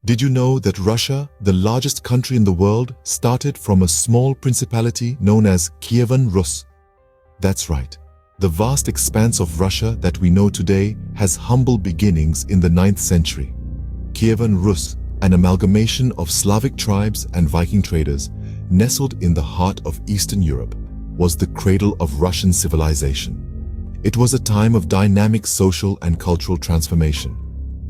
Did you know that Russia, the largest country in the world, started from a small principality known as Kievan Rus? That's right. The vast expanse of Russia that we know today has humble beginnings in the 9th century. Kievan Rus, an amalgamation of Slavic tribes and Viking traders, nestled in the heart of Eastern Europe, was the cradle of Russian civilization. It was a time of dynamic social and cultural transformation.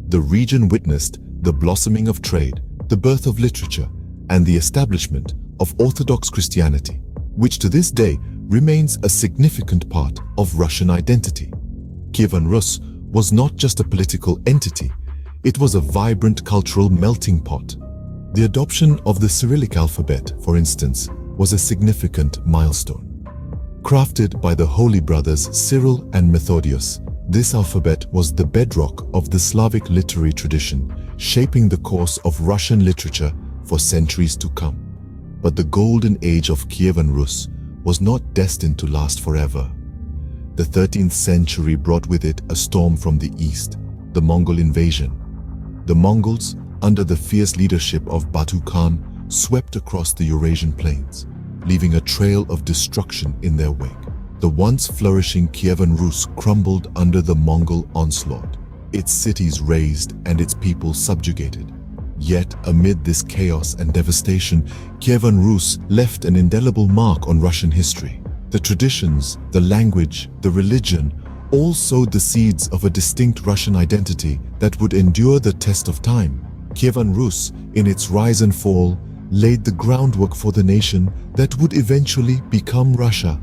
The region witnessed the blossoming of trade, the birth of literature, and the establishment of Orthodox Christianity, which to this day remains a significant part of Russian identity. Kievan Rus was not just a political entity, it was a vibrant cultural melting pot. The adoption of the Cyrillic alphabet, for instance, was a significant milestone. Crafted by the Holy Brothers Cyril and Methodius, this alphabet was the bedrock of the Slavic literary tradition, shaping the course of Russian literature for centuries to come. But the golden age of Kievan Rus was not destined to last forever. The 13th century brought with it a storm from the east, the Mongol invasion. The Mongols, under the fierce leadership of Batu Khan, swept across the Eurasian plains, leaving a trail of destruction in their wake. The once flourishing Kievan Rus crumbled under the Mongol onslaught, its cities razed and its people subjugated. Yet, amid this chaos and devastation, Kievan Rus left an indelible mark on Russian history. The traditions, the language, the religion, all sowed the seeds of a distinct Russian identity that would endure the test of time. Kievan Rus, in its rise and fall, laid the groundwork for the nation that would eventually become Russia.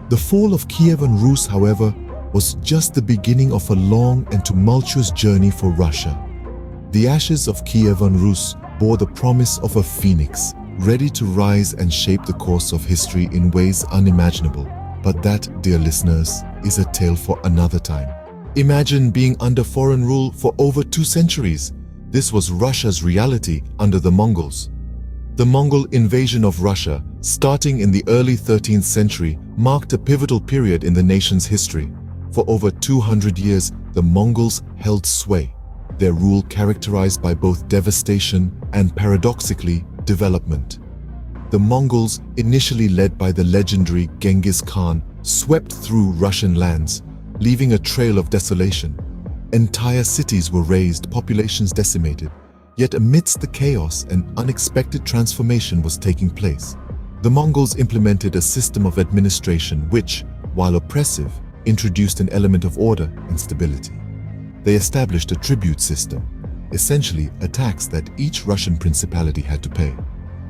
The fall of Kievan Rus, however, was just the beginning of a long and tumultuous journey for Russia. The ashes of Kievan Rus bore the promise of a phoenix, ready to rise and shape the course of history in ways unimaginable. But that, dear listeners, is a tale for another time. Imagine being under foreign rule for over 2 centuries. This was Russia's reality under the Mongols. The Mongol invasion of Russia, starting in the early 13th century, marked a pivotal period in the nation's history. For over 200 years, the Mongols held sway, their rule characterized by both devastation and, paradoxically, development. The Mongols, initially led by the legendary Genghis Khan, swept through Russian lands, leaving a trail of desolation. Entire cities were razed, populations decimated. Yet amidst the chaos, an unexpected transformation was taking place. The Mongols implemented a system of administration which, while oppressive, introduced an element of order and stability. They established a tribute system, essentially a tax that each Russian principality had to pay.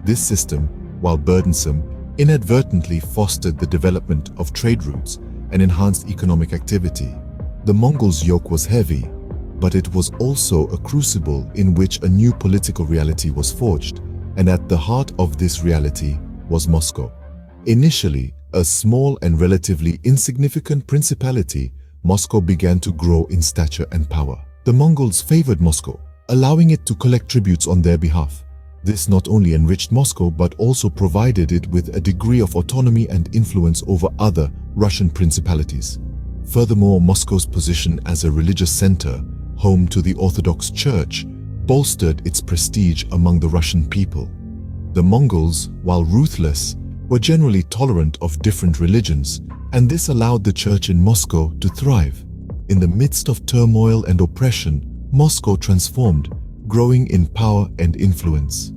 This system, while burdensome, inadvertently fostered the development of trade routes and enhanced economic activity. The Mongols' yoke was heavy, but it was also a crucible in which a new political reality was forged, and at the heart of this reality was Moscow. Initially, a small and relatively insignificant principality, Moscow began to grow in stature and power. The Mongols favored Moscow, allowing it to collect tributes on their behalf. This not only enriched Moscow but also provided it with a degree of autonomy and influence over other Russian principalities. Furthermore, Moscow's position as a religious center, home to the Orthodox Church, bolstered its prestige among the Russian people. The Mongols, while ruthless, were generally tolerant of different religions, and this allowed the church in Moscow to thrive. In the midst of turmoil and oppression, Moscow transformed, growing in power and influence.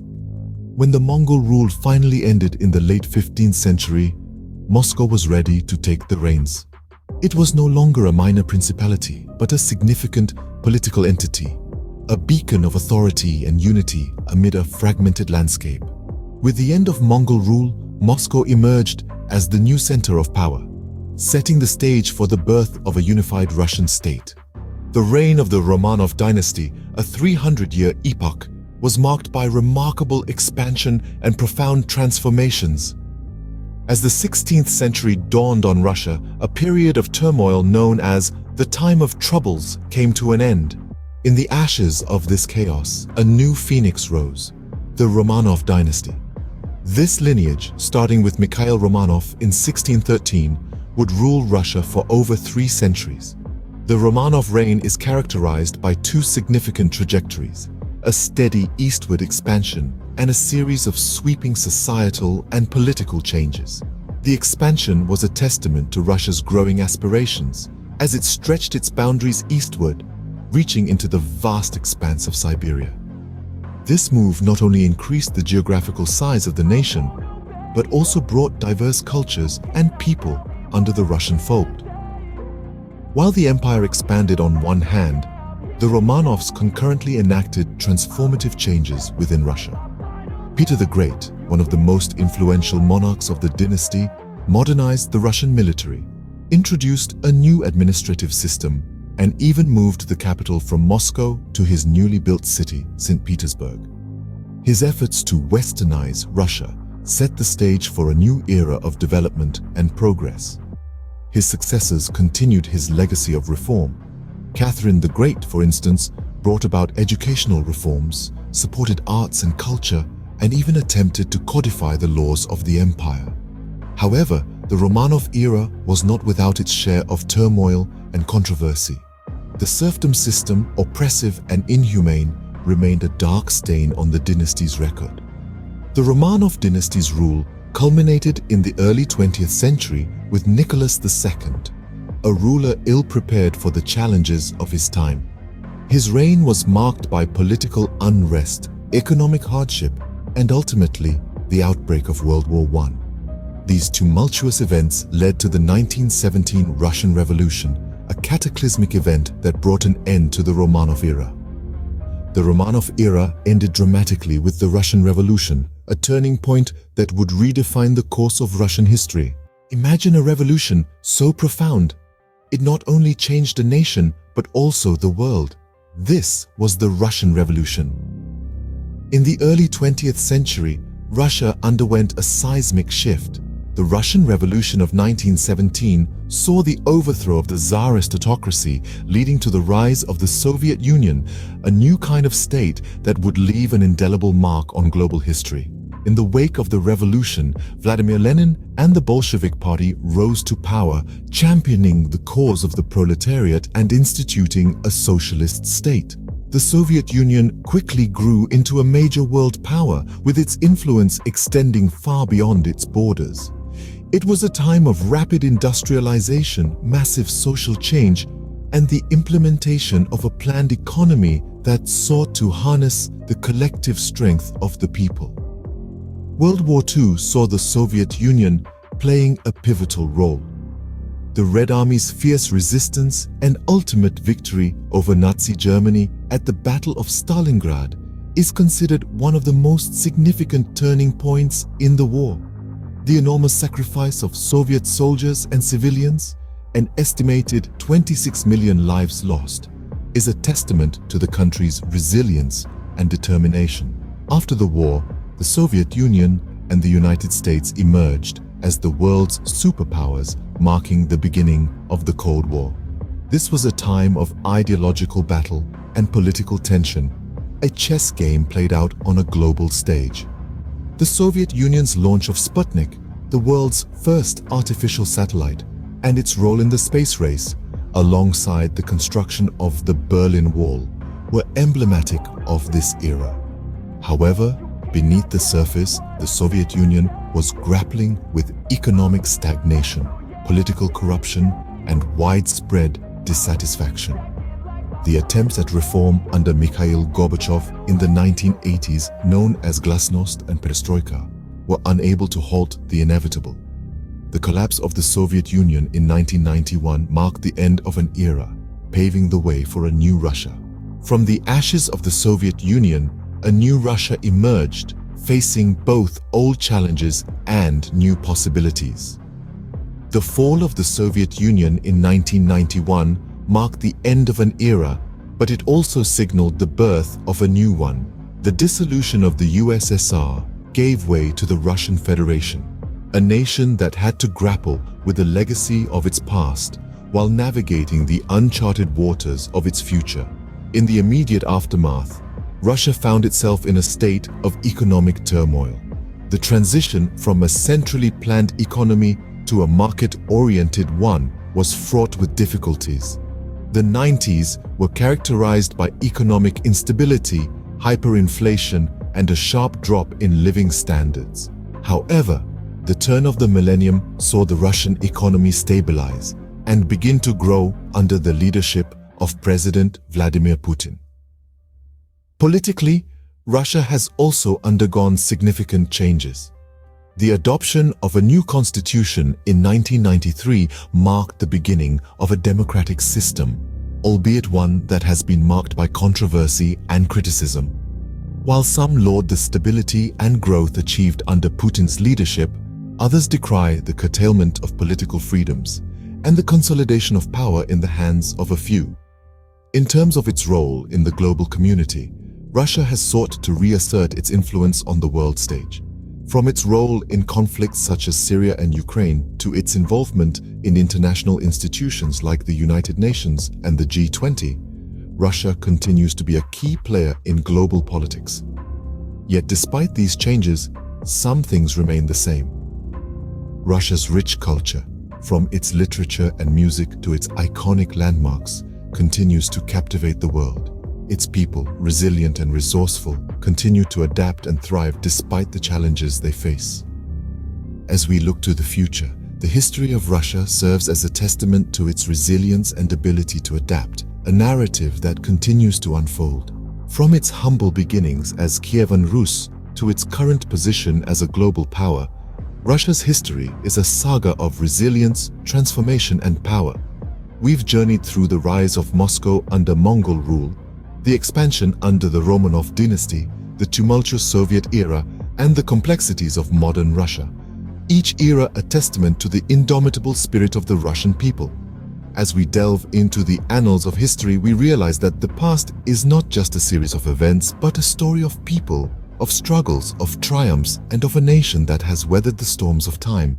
When the Mongol rule finally ended in the late 15th century, Moscow was ready to take the reins. It was no longer a minor principality, but a significant political entity, a beacon of authority and unity amid a fragmented landscape. With the end of Mongol rule, Moscow emerged as the new center of power, setting the stage for the birth of a unified Russian state. The reign of the Romanov dynasty, a 300-year epoch, was marked by remarkable expansion and profound transformations. As the 16th century dawned on Russia, a period of turmoil known as the Time of Troubles came to an end. In the ashes of this chaos, a new phoenix rose, the Romanov dynasty. This lineage, starting with Mikhail Romanov in 1613, would rule Russia for over 3 centuries. The Romanov reign is characterized by 2 significant trajectories: a steady eastward expansion, and a series of sweeping societal and political changes. The expansion was a testament to Russia's growing aspirations as it stretched its boundaries eastward, reaching into the vast expanse of Siberia. This move not only increased the geographical size of the nation, but also brought diverse cultures and people under the Russian fold. While the empire expanded on one hand, the Romanovs concurrently enacted transformative changes within Russia. Peter the Great, one of the most influential monarchs of the dynasty, modernized the Russian military, introduced a new administrative system, and even moved the capital from Moscow to his newly built city, St. Petersburg. His efforts to westernize Russia set the stage for a new era of development and progress. His successors continued his legacy of reform. Catherine the Great, for instance, brought about educational reforms, supported arts and culture, and even attempted to codify the laws of the empire. However, the Romanov era was not without its share of turmoil and controversy. The serfdom system, oppressive and inhumane, remained a dark stain on the dynasty's record. The Romanov dynasty's rule culminated in the early 20th century with Nicholas II, a ruler ill-prepared for the challenges of his time. His reign was marked by political unrest, economic hardship, and ultimately the outbreak of World War I. These tumultuous events led to the 1917 Russian Revolution, a cataclysmic event that brought an end to the Romanov era. The Romanov era ended dramatically with the Russian Revolution, a turning point that would redefine the course of Russian history. Imagine a revolution so profound. It not only changed a nation, but also the world. This was the Russian Revolution. In the early 20th century, Russia underwent a seismic shift. The Russian Revolution of 1917 saw the overthrow of the Tsarist autocracy, leading to the rise of the Soviet Union, a new kind of state that would leave an indelible mark on global history. In the wake of the revolution, Vladimir Lenin and the Bolshevik Party rose to power, championing the cause of the proletariat and instituting a socialist state. The Soviet Union quickly grew into a major world power, with its influence extending far beyond its borders. It was a time of rapid industrialization, massive social change, and the implementation of a planned economy that sought to harness the collective strength of the people. World War II saw the Soviet Union playing a pivotal role. The Red Army's fierce resistance and ultimate victory over Nazi Germany at the Battle of Stalingrad is considered one of the most significant turning points in the war. The enormous sacrifice of Soviet soldiers and civilians, an estimated 26 million lives lost, is a testament to the country's resilience and determination. After the war, the Soviet Union and the United States emerged as the world's superpowers, marking the beginning of the Cold War. This was a time of ideological battle and political tension, a chess game played out on a global stage. The Soviet Union's launch of Sputnik, the world's first artificial satellite, and its role in the space race, alongside the construction of the Berlin Wall, were emblematic of this era. However, beneath the surface, the Soviet Union was grappling with economic stagnation, political corruption, and widespread dissatisfaction. The attempts at reform under Mikhail Gorbachev in the 1980s, known as Glasnost and Perestroika, were unable to halt the inevitable. The collapse of the Soviet Union in 1991 marked the end of an era, paving the way for a new Russia. From the ashes of the Soviet Union, a new Russia emerged, facing both old challenges and new possibilities. The fall of the Soviet Union in 1991 marked the end of an era, but it also signaled the birth of a new one. The dissolution of the USSR gave way to the Russian Federation, a nation that had to grapple with the legacy of its past while navigating the uncharted waters of its future. In the immediate aftermath, Russia found itself in a state of economic turmoil. The transition from a centrally planned economy to a market-oriented one was fraught with difficulties. The 90s were characterized by economic instability, hyperinflation, and a sharp drop in living standards. However, the turn of the millennium saw the Russian economy stabilize and begin to grow under the leadership of President Vladimir Putin. Politically, Russia has also undergone significant changes. The adoption of a new constitution in 1993 marked the beginning of a democratic system, albeit one that has been marked by controversy and criticism. While some laud the stability and growth achieved under Putin's leadership, others decry the curtailment of political freedoms and the consolidation of power in the hands of a few. In terms of its role in the global community, Russia has sought to reassert its influence on the world stage. From its role in conflicts such as Syria and Ukraine to its involvement in international institutions like the United Nations and the G20, Russia continues to be a key player in global politics. Yet despite these changes, some things remain the same. Russia's rich culture, from its literature and music to its iconic landmarks, continues to captivate the world. Its people, resilient and resourceful, continue to adapt and thrive despite the challenges they face. As we look to the future, the history of Russia serves as a testament to its resilience and ability to adapt, a narrative that continues to unfold. From its humble beginnings as Kievan Rus to its current position as a global power, Russia's history is a saga of resilience, transformation, and power. We've journeyed through the rise of Moscow under Mongol rule, the expansion under the Romanov dynasty, the tumultuous Soviet era, and the complexities of modern Russia. Each era a testament to the indomitable spirit of the Russian people. As we delve into the annals of history, we realize that the past is not just a series of events, but a story of people, of struggles, of triumphs, and of a nation that has weathered the storms of time.